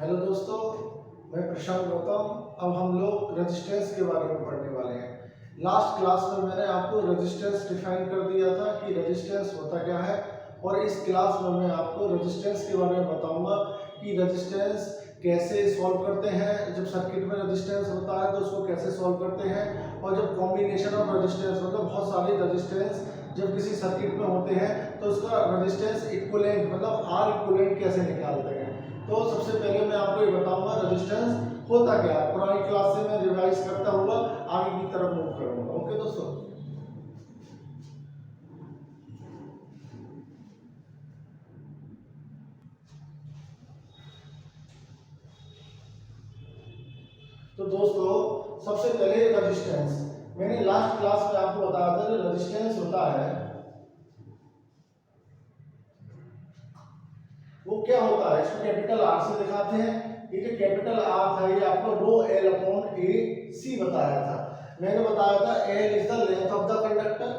Hello दोस्तों, मैं प्रशांत गौतम। अब हम लोग रेजिस्टेंस के बारे में पढ़ने वाले हैं। लास्ट क्लास में मैंने आपको रेजिस्टेंस डिफाइन कर दिया था कि रेजिस्टेंस होता क्या है, और इस क्लास में मैं आपको रेजिस्टेंस के बारे में बताऊंगा कि रेजिस्टेंस कैसे सॉल्व करते हैं। जब सर्किट में रेजिस्टेंस होता है तो उसको कैसे सॉल्व करते हैं, और जब कॉम्बिनेशन ऑफ रेजिस्टेंस मतलब बहुत सारे रेजिस्टेंस जब किसी सर्किट में होते हैं तो उसका रेजिस्टेंस इक्विवेलेंट मतलब आर इक्विवेलेंट कैसे निकालते हैं। तो सबसे पहले मैं आपको ये बताऊंगा रेजिस्टेंस होता क्या है। पुरानी क्लास से मैं रिवाइज करता हुआ आगे की तरफ मूव करूंगा। ओके दोस्तों, तो दोस्तों सबसे पहले रेजिस्टेंस मैंने लास्ट क्लास में आपको बताया था। जो रेजिस्टेंस होता है वो क्या होता है, इसको कैपिटल आर से दिखाते हैं। ये जो कैपिटल आर था ये आपको रो एल अपॉन ए सी बताया था। मैंने बताया था L is the length of the conductor,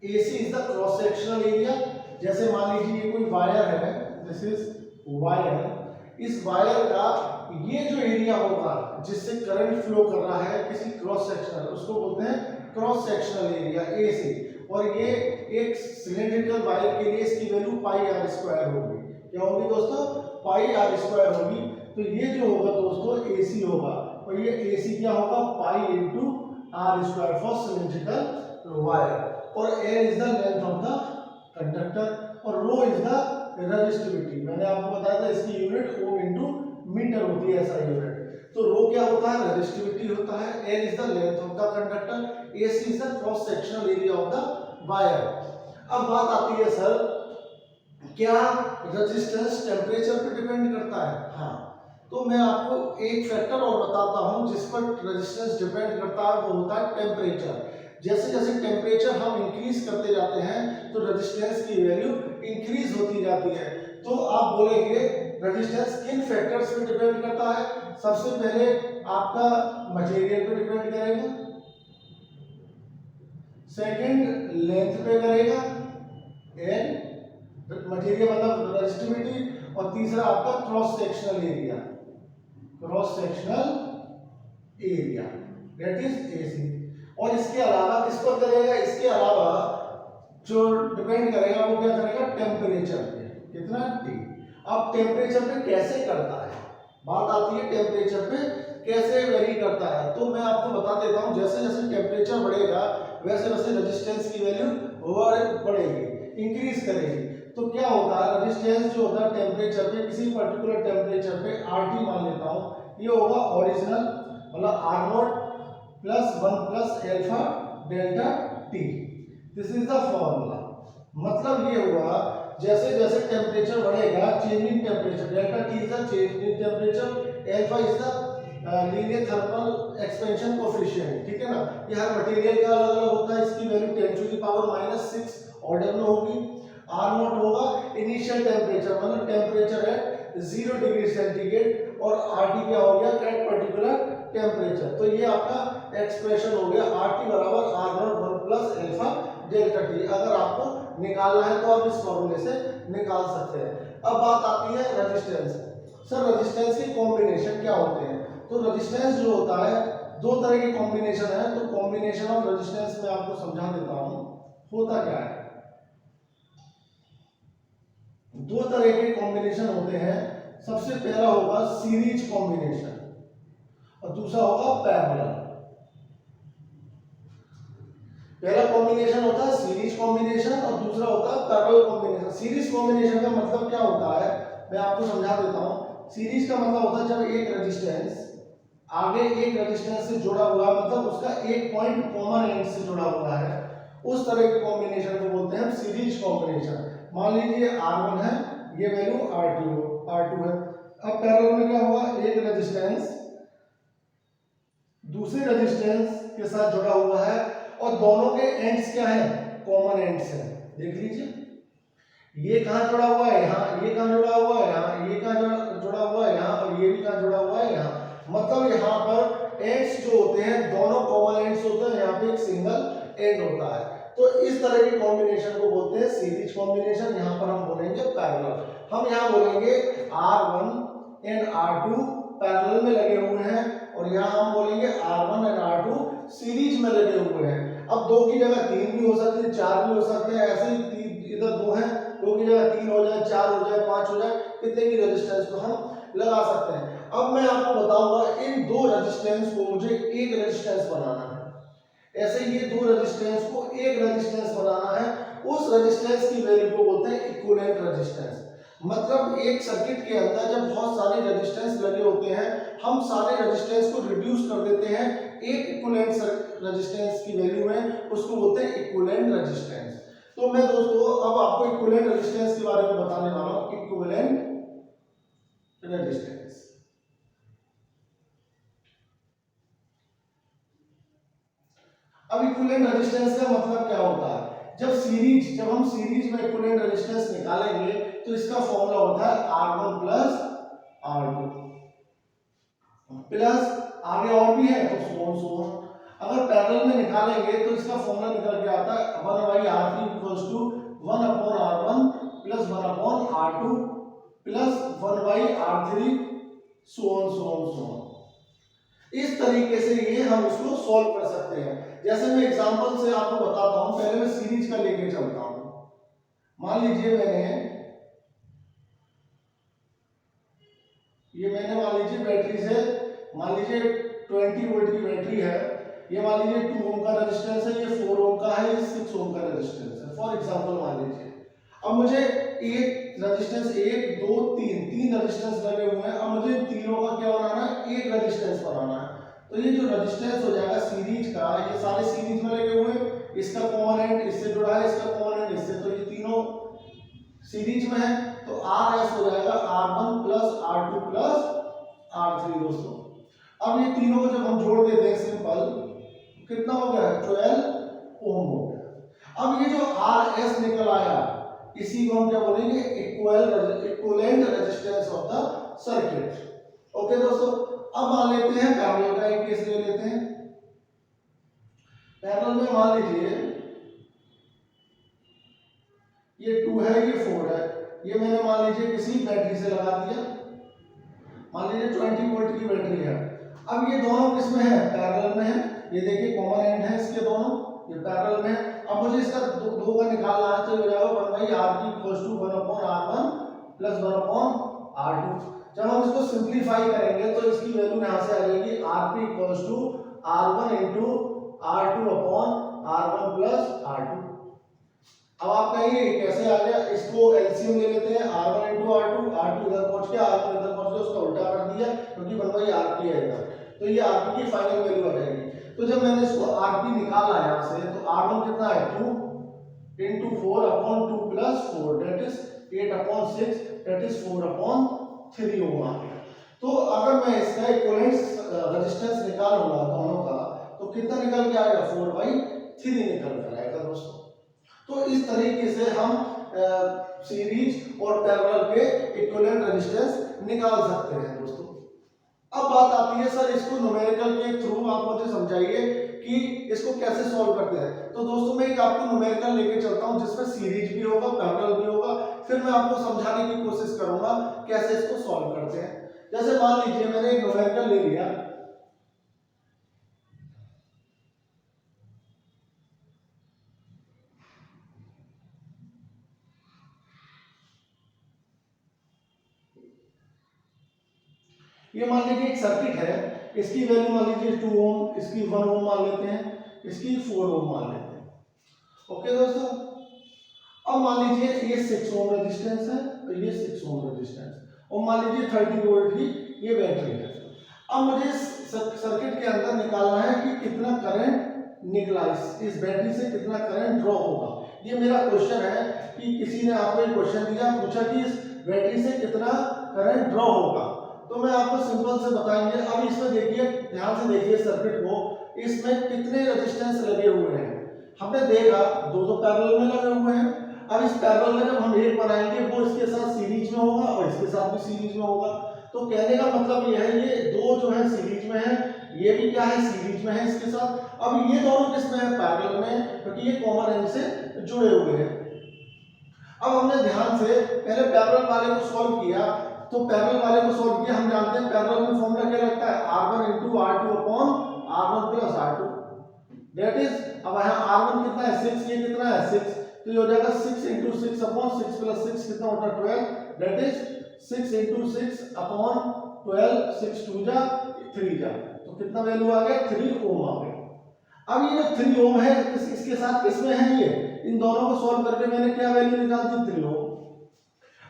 A C is the cross sectional area. जैसे मान लीजिए ये कोई वायर है, दिस इज वायर। इस वायर का ये जो एरिया होगा जिससे करंट फ्लो कर रहा है किसी क्रॉस सेक्शनल, उसको बोलते हैं क्रॉस सेक्शनल एरिया ए सी। और ये एक सिलेंड्रिकल वायर के लिए इसकी वैल्यू पाई आर स्क्वायर होगी। क्या होगी दोस्तों? पाई आर स्क्वायर होगी। तो ये जो होगा दोस्तों ए सी होगा, और ये ए सी क्या होगा? Pi into r square for cylindrical wire. और L is the length of the conductor और रो इज द रेजिस्टिविटी। मैंने आपको बताया था इसकी यूनिट ओम इंटू मीटर होती है, ऐसा यूनिट। तो रो क्या होता है? रेजिस्टिविटी होता है। L is the length of the conductor, A C is the cross sectional area of the wire. अब बात आती है सर, क्या रेजिस्टेंस टेम्परेचर पे डिपेंड करता है? हाँ, तो मैं आपको एक फैक्टर और बताता हूं जिस पर रेजिस्टेंस डिपेंड करता है, वो होता है टेम्परेचर। जैसे जैसे टेम्परेचर हम इंक्रीज करते जाते हैं तो रेजिस्टेंस की वैल्यू इंक्रीज होती जाती है। तो आप बोलेंगे रेजिस्टेंस किन फैक्टर्स पे डिपेंड करता है? सबसे पहले आपका मटेरियल पे डिपेंड करेगा, सेकंड लेंथ पे करेगा, एंड मटेरियल मतलब रेजिस्टिविटी, और तीसरा आपका cross sectional area, cross sectional area that is AC. और इसके अलावा किस पर करेगा? इसके अलावा जो डिपेंड करेगा वो क्या करेगा? टेम्परेचर पे। कितना? टी। अब टेम्परेचर पे कैसे करता है, बात आती है टेम्परेचर पे कैसे वेरी करता है। तो मैं आपको बता देता हूं, जैसे जैसे टेम्परेचर बढ़ेगा वैसे वैसे रेजिस्टेंस की वैल्यू बढ़ेगी, इंक्रीज करेगी। तो क्या होता है, रेजिस्टेंस जो होता है टेम्परेचर पे, किसी पर्टिकुलर टेम्परेचर पे आरटी मान लेता हूं, ये होगा ओरिजिनल मतलब R not plus 1 plus alpha delta T. This is the formula. मतलब ये हुआ जैसे जैसे टेम्परेचर बढ़ेगा, changing temperature, delta T is the change in temperature, alpha is the linear thermal expansion coefficient. ठीक है ना? ये हर मटेरियल का अलग अलग होता है, इसकी value 10 to the power -6 order में होगी। आर नॉट होगा इनिशियल टेम्परेचर मतलब टेम्परेचर एट 0 डिग्री सेंटीग्रेड, और आर टी क्या हो गया? At particular temperature. तो ये आपका एक्सप्रेशन हो गया आर टी बराबर R not 1 plus alpha delta T. अगर आपको निकालना है तो आप इस फॉर्मूले से निकाल सकते हैं। अब बात आती है रेजिस्टेंस। सर रेजिस्टेंस के कॉम्बिनेशन क्या होते हैं? तो रेजिस्टेंस जो होता है दो तरह के कॉम्बिनेशन है। तो कॉम्बिनेशन ऑफ रेजिस्टेंस में आपको समझा देता हूं होता क्या है। दो तरह के कॉम्बिनेशन होते हैं। सबसे पहला होगा सीरीज कॉम्बिनेशन और दूसरा होगा पैरेलल। पहला कॉम्बिनेशन होता है सीरीज कॉम्बिनेशन और दूसरा होता है पैरेलल कॉम्बिनेशन। सीरीज कॉम्बिनेशन का मतलब क्या होता है, मैं आपको समझा देता हूं। सीरीज का मतलब होता है जब एक रेजिस्टेंस आगे एक रेजिस्टेंस से जुड़ा हुआ है, मतलब उसका एक पॉइंट कॉमन एंड से जुड़ा हुआ है, उस तरह के कॉम्बिनेशन को बोलते हैं सीरीज कॉम्बिनेशन। मान लीजिए R1 है, ये वैल्यू R2 है। अब पैरेलल में क्या हुआ? एक रेजिस्टेंस दूसरे रेजिस्टेंस के साथ जुड़ा हुआ है और दोनों के एंड्स क्या है? कॉमन एंड्स है। देख लीजिए ये कहां जुड़ा हुआ है? यहाँ। ये कहां जुड़ा हुआ है? यहाँ। ये कहां जुड़ा हुआ है? यहाँ। और ये भी कहां जुड़ा हुआ है? यहाँ। मतलब यहाँ पर एंड्स जो होते हैं दोनों कॉमन एंड्स होते हैं, यहाँ पे एक सिंगल एंड होता है। तो इस तरह के कॉम्बिनेशन को बोलते हैं सीरीज कॉम्बिनेशन। यहाँ पर हम बोलेंगे पैरेलल। हम यहाँ बोलेंगे R1 एंड R2 पैरेलल में लगे हुए हैं, और यहाँ हम बोलेंगे R1 एंड R2 सीरीज में लगे हुए हैं। अब 2 की जगह 3 भी हो सकते हैं, 4 भी हो सकते हैं, ऐसे ही इधर 2 है, 2 की जगह 3 हो जाए, 4 हो जाए, 5 हो जाए, कितने की रेजिस्टेंस को हम लगा सकते हैं। अब मैं आपको बताऊंगा इन दो रेजिस्टेंस को मुझे एक रेजिस्टेंस बनाना है। ऐसे ये दो रेजिस्टेंस को एक रेजिस्टेंस बनाना है, उस रेजिस्टेंस की वैल्यू को बोलते हैं इक्विवेलेंट रेजिस्टेंस। मतलब एक सर्किट के अंदर जब बहुत सारे रेजिस्टेंस लगे होते हैं, हम सारे रेजिस्टेंस को रिड्यूस कर देते हैं एक इक्विवेलेंट रेजिस्टेंस की वैल्यू में, उसको बोलते हैं इक्विवेलेंट रेजिस्टेंस। तो मैं दोस्तों अब आपको इक्विवेलेंट रेजिस्टेंस के बारे में बताने वाला हूं, इक्विवेलेंट रेजिस्टेंस। अब इक्विवेलेंट रेजिस्टेंस का मतलब क्या होता है? जब हम सीरीज में इक्विवेलेंट रेजिस्टेंस निकालेंगे तो इसका फॉर्मूला होता है R1 प्लस R2 प्लस आगे और भी है तो सोन। अगर पैरेलल में निकालेंगे तो इसका फॉर्मूला निकल के आता है 1/R3 = 1/R1 plus 1/R2 plus 1/R3 सोन। इस तरीके से ये हम इसको सॉल्व कर सकते हैं। जैसे मैं एग्जांपल से आपको बताता हूं, पहले मैं सीरीज का लेके चलता हूं। मान लीजिए मान लीजिए बैटरी से, मान लीजिए 20 वोल्ट की बैटरी है, ये मान लीजिए 2 ओम का रेजिस्टेंस है, ये 4 ओम का है, ये 6 ओम का रेजिस्टेंस है, फॉर एग्जांपल मान लीजिए। अब मुझे एक रेजिस्टेंस 1 2 3 रेजिस्टेंस लगे हुए हैं, अब मुझे इन तीनों का क्या बनाना है, एक रेजिस्टेंस बनाना है। तो ये जो रेजिस्टेंस हो जाएगा सीरीज का, ये सारे सीरीज में लगे हुए हैं, इसका कॉमन एंड इससे जुड़ा है, इसका कॉमन एंड इससे, तो ये तीनों सीरीज में है, तो RS हो जाएगा R1 plus R2 plus R3 दोस्तों। अब ये तीनों को जब हम जोड़ देते हैं सिंपल, कितना हो गया, 12 ओम हो गया। अब ये जो RS निकल आया, इसी को हम क्या बोलेंगे, equivalent resistance of the circuit. Okay दोस्तों, अब मान लेते हैं पैरेलल का एक केस ले लेते हैं। पैरेलल में मान लीजिए ये 2 है, ये 4 है, ये मैंने मान लीजिए किसी बैटरी से लगा दिया, मान लीजिए 20 वोल्ट की बैटरी है। अब ये दोनों किसमें है, पैरेलल में है, ये देखिए कॉमन एंड है इसके दोनों, ये पैरेलल में है। अब मुझे इसका दो का निकालना है, तो ये हो जाएगा 1/R3 = 1/R1 प्लस 1/R2। जब हम इसको सिंपलीफाई करेंगे तो इसकी वैल्यू यहां से आ जाएगी R3 = R1 × R2/R1 plus R2। अब आप कहिए कैसे आ गया, इसको एलसीएम ले लेते हैं, R1 × R2, R2 इधर पहुंच गया, R1 इधर पहुंच गया, उसका उल्टा कर दिया क्योंकि 1/RP है इधर, तो ये RP की फाइनल वैल्यू आ जाएगी। तो जब मैंने इसको RP निकाला यहां से, तो R1 कितना है, 2 × 4/2 + 4 दैट इज 8/6 दैट इज 4/3 ओम आ गया। तो अगर मैं इसका इक्विवेलेंट रेजिस्टेंस निकालूंगा दोनों का, तो कितना निकल के आएगा, 4/3 निकल कर आएगा दोस्तों। तो इस तरीके से हम सीरीज और पैरेलल के इक्विवेलेंट रेजिस्टेंस निकाल सकते हैं दोस्तों। अब बात आती है सर इसको न्यूमेरिकल के थ्रू आप मुझे समझाइए कि इसको कैसे सॉल्व करते हैं। तो दोस्तों मैं एक आपको न्यूमेरिकल लेके चलता हूं जिसमें सीरीज भी होगा, पैरेलल भी होगा, फिर मैं आपको समझाने की कोशिश करूंगा कैसे इसको सॉल्व करते हैं। जैसे मान लीजिए मैंने एक न्यूमेरिकल ले लिया, ये मान लीजिए एक सर्किट है, इसकी वैल्यू मान लीजिए 2 ओम, इसकी 1 ओम मान लेते हैं, इसकी 4 ओम मान लेते हैं। ओके दोस्तों, अब मान लीजिए ये 6 ओम रेजिस्टेंस है, तो ये 6 ओम रेजिस्टेंस, और मान लीजिए 30 वोल्ट की ये बैटरी है। अब मुझे सर्किट के अंदर निकालना है कि कितना करंट निकला, इस बैटरी से कितना करंट ड्रॉ होगा। ये मेरा क्वेश्चन है कि किसी ने आपको एक क्वेश्चन दिया, पूछा कि इस बैटरी से कितना करंट ड्रॉ होगा, तो मैं आपको सिंपल से बताएंगे। अब इसमें देखिए, ध्यान से देखिए सर्किट को, इसमें कितने रेजिस्टेंस लगे हुए हैं। हमने देखा दो पैरेलल में लगे हुए हैं। अब इस पैरेलल में जब हम एक बनाएंगे वो इसके साथ सीरीज में होगा और इसके साथ भी सीरीज में होगा। तो कहने का मतलब ये है, ये दो जो है सीरीज में है, ये भी क्या है, सीरीज में है इसके साथ। अब ये दोनों किसमें है, पैरेलल में, क्योंकि ये कॉमन एंड से जुड़े हुए हैं। अब हमने ध्यान से पहले पैरेलल वाले को सॉल्व किया, तो पैरेलल वाले को सॉल्व किया, हम जानते हैं पैरेलल में फॉर्मूला क्या लगता है, R1 × R2 upon R1 + R2, that is, अब यहाँ R1 कितना है 6, ये कितना है 6, तो ये हो जाएगा 6 × 6 अपॉन 6 + 6 कितना होता है 12, दैट इज 6 × 6 अपॉन 12, 6 2 जा 3 जा, तो कितना वैल्यू आ गया 3 ओम आ गया। अब ये जो 3 ओम है इसके साथ किसमें है, ये इन दोनों को सॉल्व करके मैंने क्या वैल्यू निकाल दी 3 ओम।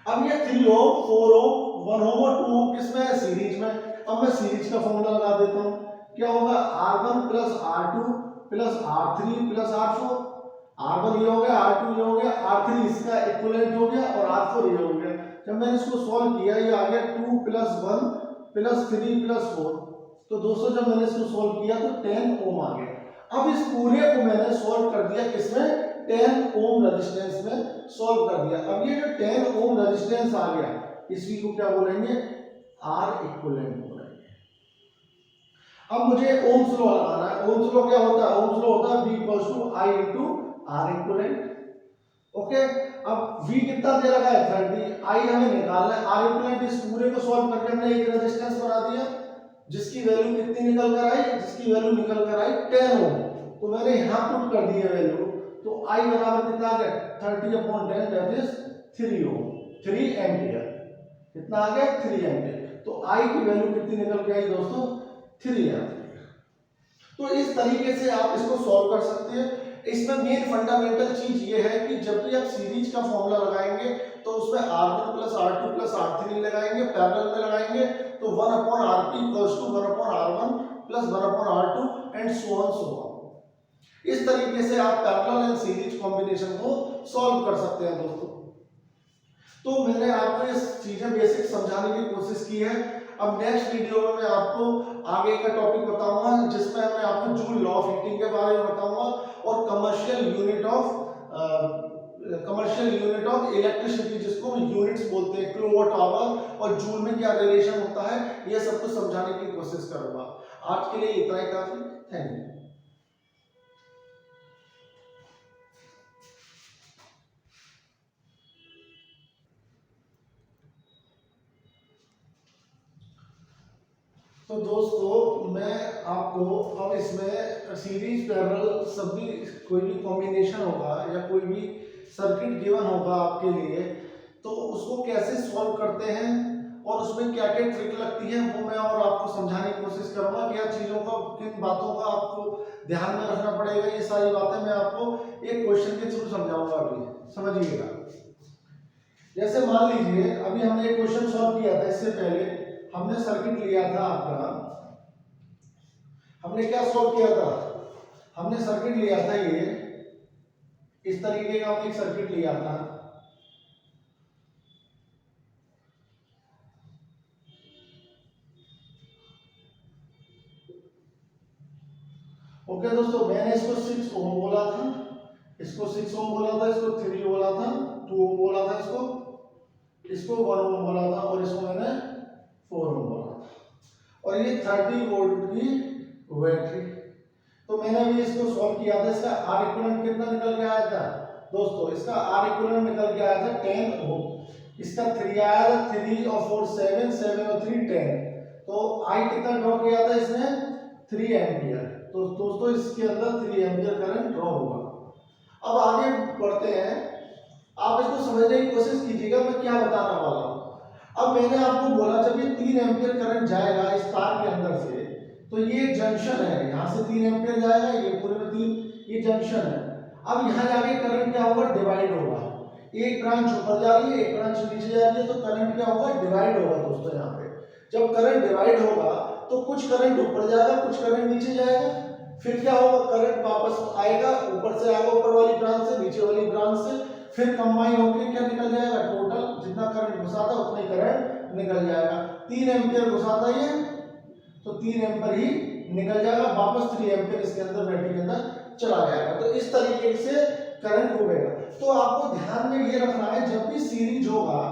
अब ये 3 ओम 4 ओम 1 ओम और 2 ओम किसमें है, सीरीज में। अब मैं सीरीज का फॉर्मूला लगा देता हूं, क्या होगा R1 + R2 + R3 + R4, R1 ये हो गया, R2 ये हो गया, R3 इसका इक्विवेलेंट हो गया और R4 ये हो गया। जब मैंने इसको सॉल्व किया ये आ गया 2 + 1 + 3 + 4, तो दोस्तों जब मैंने इसको सॉल्व किया तो 10 ओम आ गया। अब इस पूरे को मैंने सॉल्व कर दिया किसमें, 10 ओम रेजिस्टेंस में सॉल्व कर दिया। अब ये जो 10 ओम रेजिस्टेंस आ गया, इसी को क्या बोलेंगे, R इक्विवेलेंट बोलेंगे। अब मुझे ओम्स लॉ लगाना है। ओम्स लॉ क्या होता है, ओम्स लॉ होता है V = I × R equivalent. Okay, अब V कितना दे रखा है 30, I हमें निकालना है, R इक्विवेलेंट इस पूरे को सॉल्व करके हमने एक रेजिस्टेंस बना दिया जिसकी वैल्यू कितनी निकल कर आई, जिसकी वैल्यू निकल कर आई 10 ओम, तो मैंने यहां पुट कर दी है वैल्यू, तो I बराबर कितना आ गया 30/10, दैट इज 3 ओम, 3 एम्पियर, कितना आ गया 3 एम्पियर। तो I की वैल्यू कितनी निकल के आई दोस्तों 3 एम्पियर। तो इस तरीके से आप इसको सॉल्व कर सकते हैं। इसमें मेन फंडामेंटल चीज ये है कि जब भी आप सीरीज का फॉर्मूला लगाएंगे तो उसमें R1 + R2 + R3 लगाएंगे, पैरेलल में लगाएंगे तो 1/Rp = 1/R1 + 1/R2 and so on so on. इस तरीके से आप पैरेलल एंड सीरीज कॉम्बिनेशन को सॉल्व कर सकते हैं दोस्तों। तो मैंने आपको ये चीजें बेसिक समझाने की कोशिश की है। अब नेक्स्ट वीडियो में मैं आपको आगे का टॉपिक बताऊंगा जिसमें मैं आपको जूल लॉ ऑफ हीटिंग के बारे में बताऊंगा और कमर्शियल यूनिट ऑफ इलेक्ट्रिसिटी, जिसको हम यूनिट्स बोलते हैं, किलोवाट आवर और जूल में क्या रिलेशन होता है, ये सब कुछ समझाने की कोशिश करूंगा। आज के लिए इतना ही काफी। Thank you. तो दोस्तों मैं आपको अब इसमें सीरीज पैरेलल सभी कोई भी कॉम्बिनेशन होगा या कोई भी सर्किट गिवन होगा आपके लिए, तो उसको कैसे सॉल्व करते हैं और उसमें क्या क्या ट्रिक लगती है वो मैं और आपको समझाने की कोशिश करूंगा। क्या चीज़ों का, किन बातों का आपको ध्यान में रखना पड़ेगा, ये सारी बातें मैं आपको एक क्वेश्चन के थ्रू समझाऊंगा। अभी समझिएगा, जैसे मान लीजिए अभी हमने एक क्वेश्चन सॉल्व किया था, इससे पहले हमने सर्किट लिया था आपका, हमने क्या सॉल्व किया था, हमने सर्किट लिया था ये इस तरीके का, हमने एक सर्किट लिया था। ओके दोस्तों, मैंने इसको 6 ओम बोला था, इसको 6 ओम बोला था, इसको 3 बोला था, 2 ओम बोला था, इसको 1 ओम बोला था और इसको मैंने 4 ओम बोला था, और ये 30 वोल्ट की बैटरी। तो मैंने अभी इसको सॉल्व किया था, इसका R इक्विवेलेंट कितना निकल के आया था दोस्तों, इसका R इक्विवेलेंट निकल के आया था 10 ओम, इसका 3 आया था, 3 और 4 7, 7 और 3 10, तो I कितना ड्रॉ किया था इसमें 3 एम्पियर। तो दोस्तों इसके अंदर 3 एम्पियर करंट ड्रॉ हुआ। अब आगे बढ़ते हैं, आप इसको समझने की कोशिश कीजिएगा मैं क्या बताने वाला हूँ। अब मैंने आपको बोला जब ये 3 एम्पियर करंट जाएगा इस तार के अंदर से, तो ये जंक्शन है, यहाँ से 3 एम्पियर जाएगा, ये पूरे में 3, ये जंक्शन है। अब यहाँ जाके करंट क्या होगा, डिवाइड होगा, एक ब्रांच ऊपर जा रही है, एक ब्रांच नीचे जा रही है, तो करंट क्या होगा, डिवाइड होगा दोस्तों। यहाँ पे जब करंट डिवाइड होगा तो कुछ करंट ऊपर जाएगा, कुछ करंट नीचे जाएगा, फिर क्या होगा, करंट वापस आएगा, ऊपर से आएगा ऊपर वाली ब्रांच से, नीचे वाली ब्रांच से, फिर कंबाइन होकर क्या निकल जाएगा, टोटल जितना करंट घुसा था उतना ही करंट निकल जाएगा। 3 एम्पियर घुसा था ये, तो 3 एम्पियर ही निकल जाएगा, वापस 3 एम्पियर इसके अंदर बैटरी के अंदर चला जाएगा। तो इस तरीके से करंट होगा। तो आपको ध्यान में ये रखना है, जब भी सीरीज होगा,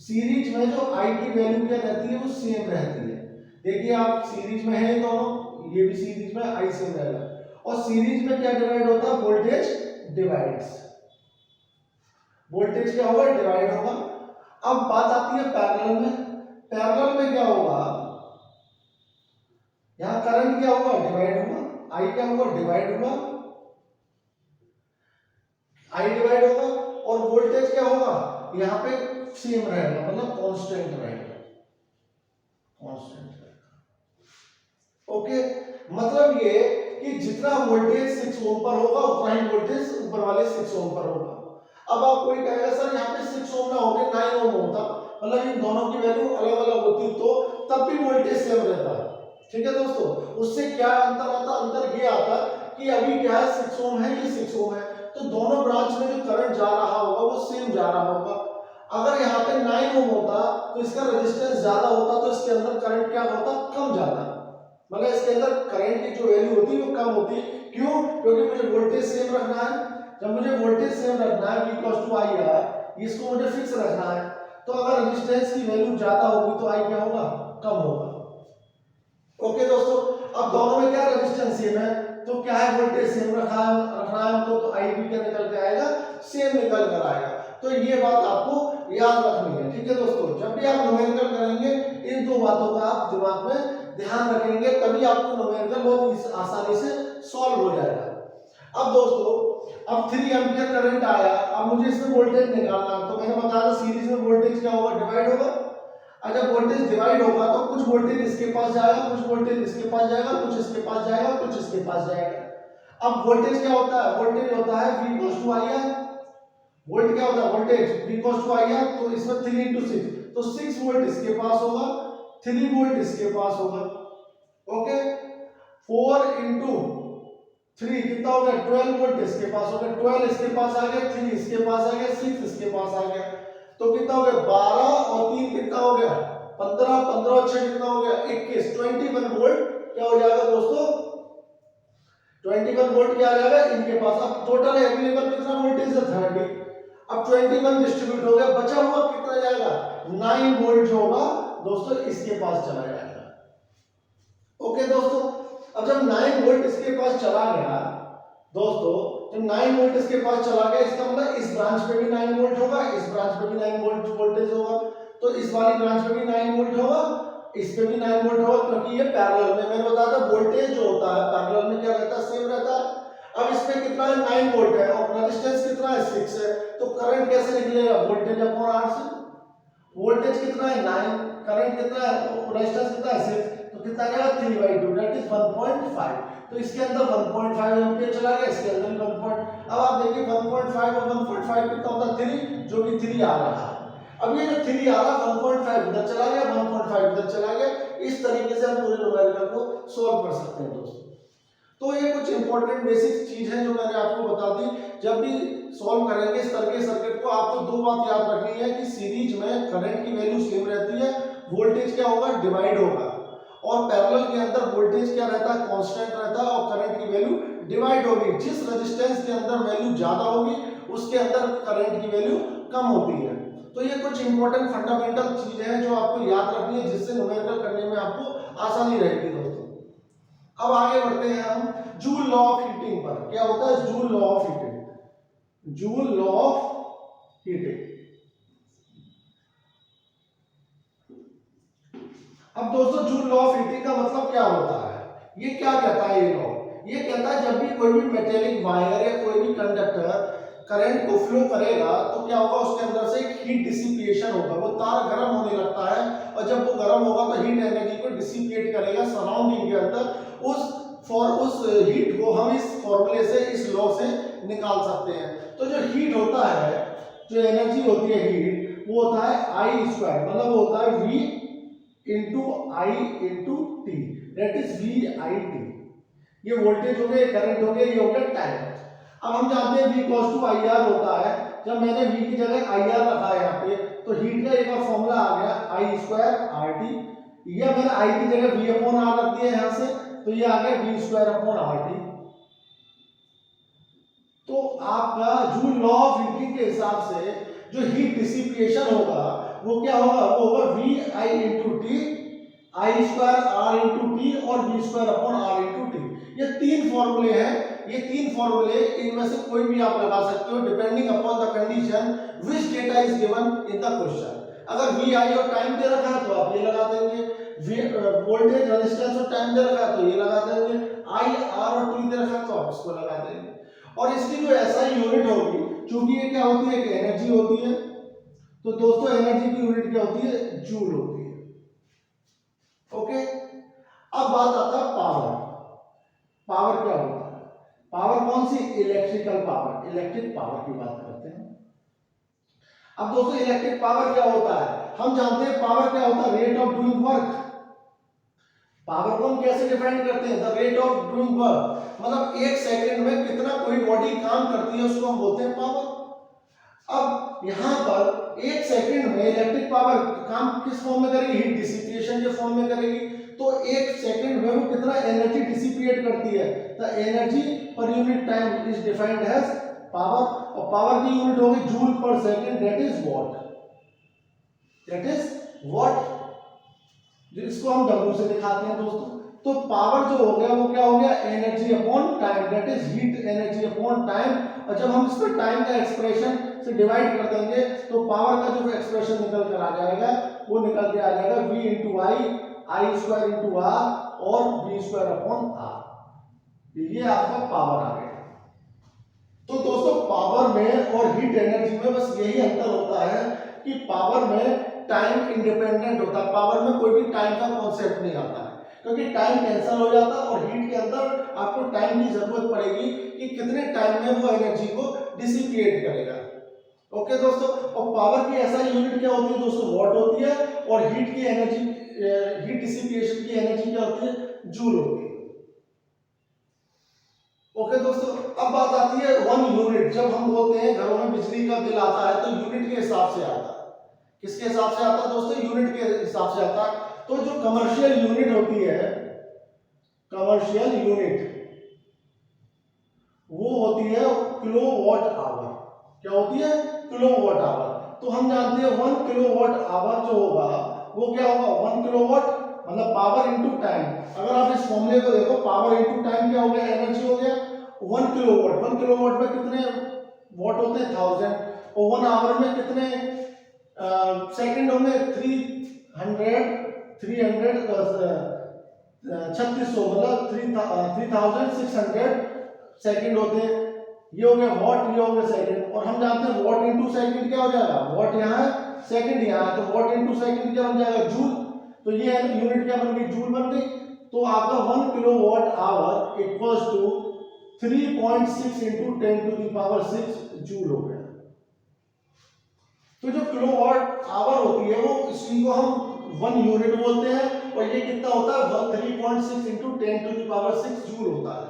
सीरीज में जो I की वैल्यू क्या रहती है, वो सेम रहती है। देखिए आप सीरीज में है दोनों, ये भी सीरीज में, I सेम रहेगा, और सीरीज में क्या डिवाइड होता है, वोल्टेज डिवाइड्स, वोल्टेज क्या होगा, डिवाइड होगा। अब बात आती है पैरेलल में। पैरेलल में क्या होगा, यहाँ करंट क्या होगा, डिवाइड होगा, आई क्या होगा, डिवाइड होगा, आई डिवाइड होगा, और वोल्टेज क्या होगा, यहाँ पे सेम रहेगा, मतलब कांस्टेंट रहेगा, कांस्टेंट रहेगा। ओके, मतलब ये कि जितना वोल्टेज 6 ओम पर होगा उतना ही वोल्टेज ऊपर वाले 6 ओम पर होगा। अब आप कोई कहेगा सर यहाँ पे 6 ओम ना होके 9 ओम होता, मतलब इन दोनों की वैल्यू अलग अलग होती तो तब भी वोल्टेज सेम रहता है। ठीक है दोस्तों, उससे क्या अंतर आता, अंतर ये आता कि अभी क्या है 6 ओम है, ये 6 ओम है, तो दोनों ब्रांच में जो करंट जा रहा होगा वो सेम जा रहा होगा। अगर यहाँ पे 9 ओम होता तो इसका रेजिस्टेंस ज्यादा होता तो इसके अंदर करंट क्या होता, कम जाता, मतलब इसके अंदर करंट की जो वैल्यू होती है वो कम होती। क्यों, क्योंकि मुझे वोल्टेज सेम रखना है। जब मुझे वोल्टेज सेम रखना है, V = IR, इसको मुझे फिक्स रखना है, तो अगर रेजिस्टेंस की वैल्यू ज्यादा होगी तो I क्या होगा, कम होगा। ओके दोस्तों, अब दोनों में क्या रेजिस्टेंस सेम है, तो क्या है, वोल्टेज सेम रखना है हमको, तो I भी क्या निकल के आएगा, सेम निकल कर आएगा। तो ये बात आपको याद रखनी है। ठीक है दोस्तों, जब भी आप न्यूमेरिकल करेंगे इन दो बातों का आप दिमाग में ध्यान रखेंगे, तभी आपको न्यूमेरिकल बहुत आसानी से सॉल्व हो जाएगा। अब दोस्तों, अब 3 एम्पीयर करंट आया, अब मुझे इसमें वोल्टेज निकालना है, तो मैंने बताया था सीरीज में वोल्टेज क्या होगा, डिवाइड होगा। और जब वोल्टेज डिवाइड होगा तो कुछ वोल्टेज इसके पास जाएगा, कुछ वोल्टेज इसके पास जाएगा, कुछ इसके पास जाएगा, कुछ इसके पास जाएगा। अब वोल्टेज क्या होता है, वोल्टेज होता है V = IR। वोल्ट क्या होता है, वोल्टेज V = IR, तो इसमें 3 × 6, तो 6 वोल्ट इसके पास होगा, 3 वोल्ट इसके पास होगा। ओके, 4 × 3 कितना हो गया, 12 वोल्ट इसके पास हो गया, 12 इसके पास आ गया, 3 इसके पास आ गया, 6 इसके पास आ गया, तो कितना हो गया, 12 और 3 कितना हो गया, 15, 15 और 6 कितना हो गया, 21, 21 वोल्ट क्या हो जाएगा दोस्तों, 21 वोल्ट क्या आ जाएगा इनके पास। अब टोटल अवेलेबल कितना वोल्टेज है, 30। अब 21 डिस्ट्रीब्यूट हो गया, बचा हुआ कितना जाएगा, 9 वोल्ट जो होगा दोस्तों इसके पास चला जाएगा। ओके दोस्तों, अब जब 9 वोल्ट इसके पास चला गया दोस्तों, जब 9 वोल्ट इसके पास चला गया, इसका मतलब इस ब्रांच पे भी 9 वोल्ट होगा, इस ब्रांच पे भी 9 वोल्ट वोल्टेज होगा, तो इस वाली ब्रांच पे भी 9 वोल्ट होगा, इस पे भी 9 वोल्ट होगा, क्योंकि ये पैरेलल में, मैंने बताया था वोल्टेज जो होता है पैरेलल में क्या रहता है, सेम रहता है। अब इसमें कितना है, 9 वोल्ट है, और रेजिस्टेंस कितना है, 6 है, तो करंट कैसे निकलेगा, वोल्टेज अपॉन R से। वोल्टेज कितना है, 9, करंट कितना है, रेजिस्टेंस कितना है, 6, तो कितना आएगा, 3/2, दैट इज 1.5। तो इसके अंदर 1.5 एम्पीयर चला गया, इसके अंदर 1. अब आप देखिए 1.5 और 1.5 कितना होता है, 3, जो कि 3 आ रहा है। अब ये जो 3 आ रहा है, 1.5 इधर चला गया, 1.5 इधर चला गया, इस तरीके से हम पूरे न्यूमेरिकल को सॉल्व कर सकते हैं दोस्तों। तो ये कुछ इंपॉर्टेंट बेसिक चीज है जो मैंने आपको बता दी। जब भी सॉल्व करेंगे इस तरह के सर्किट को, आपको दो बात याद रखनी है कि सीरीज में करंट की वैल्यू सेम रहती है, वोल्टेज क्या होगा, डिवाइड होगा, और पैरेलल के अंदर वोल्टेज क्या रहता है, कांस्टेंट रहता है, और करंट की वैल्यू डिवाइड होगी। जिस रेजिस्टेंस के अंदर वैल्यू ज्यादा होगी उसके अंदर करंट की वैल्यू कम होती है। तो ये कुछ इंपॉर्टेंट फंडामेंटल चीजें हैं जो आपको याद रखनी है, जिससे न्यूमेरिकल करने में आपको आसानी रहेगी दोस्तों। अब आगे बढ़ते हैं हम जूल लॉ ऑफ हीटिंग पर। क्या होता है joule law of heating, joule law of heating. अब दोस्तों जूल लॉ ऑफ हीटिंग का मतलब क्या होता है, ये क्या कहता है ये लॉ, ये कहता है जब भी कोई भी मेटेलिक वायर या कोई भी कंडक्टर करंट को फ्लो करेगा तो क्या होगा, उसके अंदर से एक हीट डिसिपिएशन होगा, वो तार गर्म होने लगता है, और जब वो गर्म होगा तो हीट एनर्जी को डिसिपिएट करेगा सराउंडिंग के अंदर। उस हीट को हम इस फॉर्मूले से, इस लॉ से निकाल सकते हैं। तो जो हीट होता है, जो एनर्जी होती है हीट, वो होता है I², मतलब वो होता है V × I × T, that is VIT। ये वोल्टेज हो गया, करंट हो गया, ये हो गया टाइम। अब हम जानते हैं V = IR होता है। जब मैंने V की जगह IR रखा है यहाँ पे, तो हीट का एक और फॉर्मूला आ गया I²RT, या मैंने I की जगह V/R रख दिया यहाँ से, तो ये आ गया V²/RT। तो आपका जूल लॉ ऑफ हीटिंग के हिसाब से जो हीट डिसिपिएशन होगा वो क्या होगा, वो होगा VI × T, I²R × T और V²/R × T। ये तीन फॉर्मूले हैं, ये तीन फॉर्मूले इनमें से कोई भी आप लगा सकते हो depending upon the condition which data is given in the question. अगर वी आई और टाइम दे रखा है तो आप ये लगा देंगे, वोल्टेज रेजिस्टेंस और टाइम दे रखा है तो ये लगा देंगे, आई आर और टी दे रखा है तो आप इसको लगा देंगे। और इसकी जो एसआई यूनिट होगी, क्योंकि ये क्या होती है कि एनर्जी होती है, तो दोस्तों एनर्जी की यूनिट क्या होती है, जूल होती है। ओके, अब बात आता है पावर। पावर क्या होता है, पावर कौन सी, इलेक्ट्रिकल पावर, इलेक्ट्रिक पावर की बात करते हैं। अब दोस्तों इलेक्ट्रिक पावर क्या होता है, हम जानते हैं पावर क्या होता है, rate of doing work. Power को हम कैसे डिफाइन करते हैं, the rate of doing work, मतलब एक सेकंड में कितना कोई बॉडी काम करती है उसको हम बोलते हैं पावर। अब यहाँ पर एक सेकंड में इलेक्ट्रिक पावर काम किस फॉर्म में करेगी, हीट डिसिपेशन के फॉर्म में करेगी। तो एक सेकंड में वो कितना एनर्जी डिसिपेट करती है, the energy per unit time is defined as power, और पावर की यूनिट होगी joule per second, that is what, that is what, जिसको हम डब्ल्यू से दिखाते हैं दोस्तों। तो पावर जो हो गया वो क्या हो गया, energy upon time, that is heat energy upon time. और जब हम इस पर टाइम का एक्सप्रेशन से डिवाइड कर देंगे तो पावर का जो एक्सप्रेशन निकल कर आ जाएगा वो निकल के आ जाएगा v into I square into R और v स्क्वायर अपॉन आर। ये आपका पावर आ गया। तो दोस्तों पावर में और हीट एनर्जी में बस यही अंतर होता है कि पावर में टाइम इंडिपेंडेंट होता है, पावर में कोई भी टाइम का कॉन्सेप्ट नहीं आता है, क्योंकि टाइम कैंसिल हो जाता है और हीट के अंदर आपको टाइम की जरूरत पड़ेगी कि कितने टाइम में वो एनर्जी को डिसिपेट करेगा। ओके दोस्तों, और पावर की ऐसा यूनिट क्या होती है दोस्तों, वॉट होती है, और हीट की एनर्जी, हीट डिसिपेशन की एनर्जी क्या होती है, जूल होती है। ओके दोस्तों, अब बात आती है वन यूनिट। जब हम बोलते हैं घरों में बिजली का बिल आता है तो यूनिट के हिसाब से आता है, किसके हिसाब से आता है दोस्तों, यूनिट के हिसाब से आता है। तो जो कमर्शियल यूनिट होती है, कमर्शियल यूनिट वो होती है किलोवाट आवर। क्या होती है, किलोवाट आवर। तो हम जानते हैं 1 किलोवाट आवर जो होगा वो क्या होगा, 1 किलोवाट मतलब पावर इनटू टाइम। अगर आप इस फॉर्मूले को देखो, पावर इनटू टाइम क्या हो गया, एनर्जी हो गया 1 किलोवाट। 1 किलोवाट में कितने वाट होते हैं, 1000, और 1 आवर में कितने सेकंड में 3600 मतलब 3600 सेकंड होते हैं। ये हो गया वॉट, ये हो गया सेकंड। और हम जानते हैं वॉट इनटू सेकंड क्या हो जाएगा, वॉट यहाँ है, सेकंड यहाँ है, तो वॉट इनटू सेकंड क्या बन जाएगा, जूल। तो ये यूनिट क्या बन गई, जूल बन गई। तो आपका 1 kilowatt hour equals to 3.6 into 10⁻⁶ joule हो गया। तो जो किलोवाट आवर होती है वो इसी को हम 1 यूनिट बोलते हैं, और ये कितना होता है 3.6 इंटू 10⁻⁶ जूल होता है।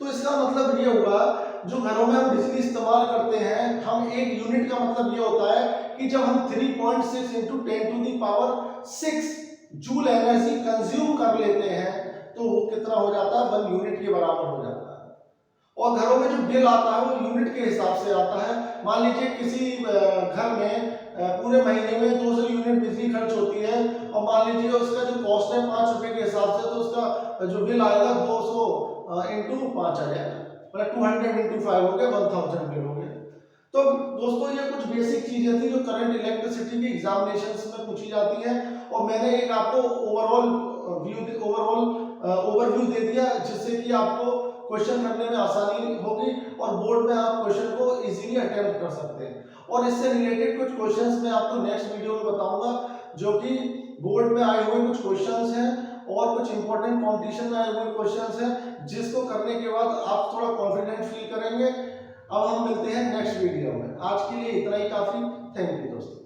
तो इसका मतलब ये हुआ, जो घरों में हम बिजली इस्तेमाल करते हैं, हम एक यूनिट का मतलब ये होता है कि जब हम 3.6 इंटू 10⁻⁶ जूल एनर्जी कंज्यूम कर लेते हैं तो वो कितना हो जाता है, 1 यूनिट के बराबर हो जाता है। और घरों में जो बिल आता है वो यूनिट के हिसाब से आता है। मान लीजिए किसी घर में पूरे महीने में 200 यूनिट बिजली खर्च होती है, और मान लीजिए उसका जो कॉस्ट है 5 रुपए के हिसाब से, तो उसका जो बिल आएगा 200 इंटू 5 आ जाएगा, मतलब 200 इंटू 5 हो गया, 1000 बिल हो गया। तो दोस्तों ये कुछ बेसिक चीजें थी जो करंट इलेक्ट्रिसिटी की एग्जामिनेशंस में पूछी जाती है, और मैंने एक आपको ओवरव्यू दे दिया जिससे कि आपको क्वेश्चन करने में आसानी होगी और बोर्ड में आप क्वेश्चन को इजीली अटेम्प्ट कर सकते हैं। और इससे रिलेटेड कुछ क्वेश्चंस मैं आपको नेक्स्ट वीडियो में बताऊंगा, जो कि बोर्ड में आए हुए कुछ क्वेश्चंस हैं और कुछ इंपॉर्टेंट कॉम्पिटिशन में आए हुए क्वेश्चंस हैं, जिसको करने के बाद आप थोड़ा कॉन्फिडेंट फील करेंगे। अब हम मिलते हैं नेक्स्ट वीडियो में। आज के लिए इतना ही काफी। थैंक यू दोस्तों।